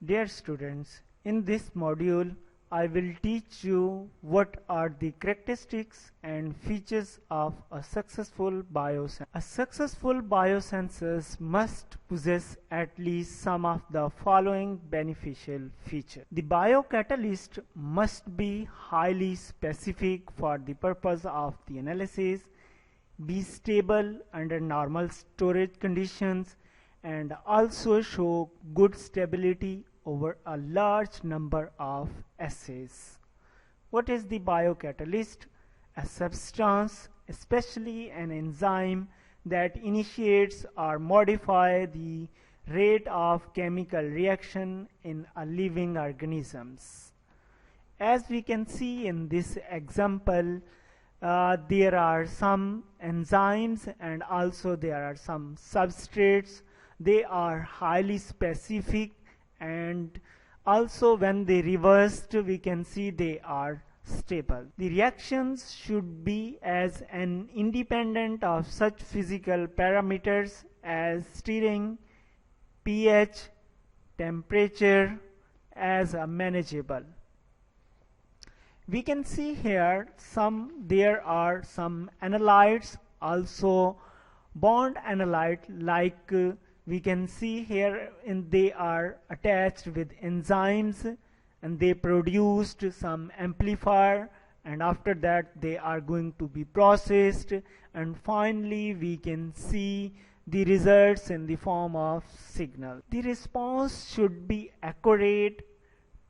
Dear students, in this module I will teach you what are the characteristics and features of a successful biosensor. A successful biosensor must possess at least some of the following beneficial features. The biocatalyst must be highly specific for the purpose of the analysis, be stable under normal storage conditions, and also show good stability over a large number of assays. What is the biocatalyst? A substance, especially an enzyme, that initiates or modify the rate of chemical reaction in a living organisms. As we can see in this example, there are some enzymes and also there are some substrates. They are highly specific, and also when they reversed we can see they are stable. The reactions should be as an independent of such physical parameters as stirring, pH, temperature as manageable. We can see here there are some analytes, also bond analyte, like we can see here, they are attached with enzymes and they produced some amplifier, and after that they are going to be processed, and finally we can see the results in the form of signal. The response should be accurate,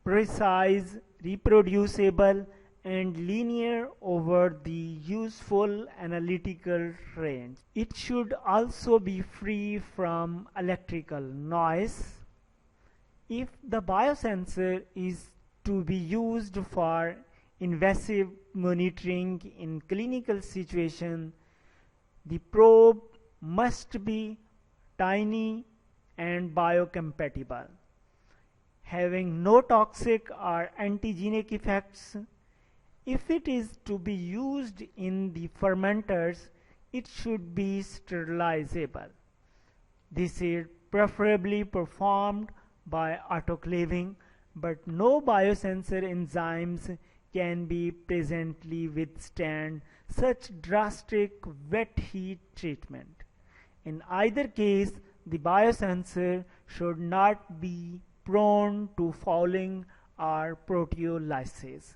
precise, reproducible, and linear over the useful analytical range. It should also be free from electrical noise. If the biosensor is to be used for invasive monitoring in clinical situation, the probe must be tiny and biocompatible, having no toxic or antigenic effects. If it is to be used in the fermenters, it should be sterilizable. This is preferably performed by autoclaving, but no biosensor enzymes can be presently withstand such drastic wet heat treatment. In either case, the biosensor should not be prone to fouling or proteolysis.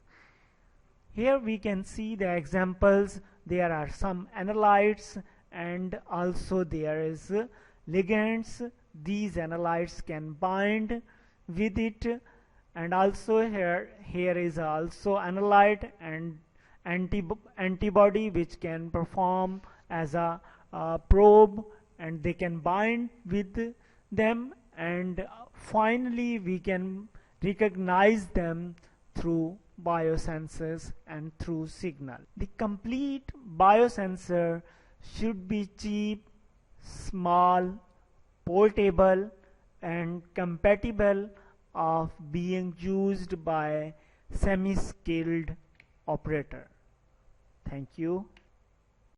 Here we can see the examples. There are some analytes and also there is ligands. These analytes can bind with it, and also here is also analyte and antibody which can perform as a probe, and they can bind with them, and finally we can recognize them through biosensors and through signal. The complete biosensor should be cheap, small, portable, and compatible of being used by semi-skilled operator. Thank you.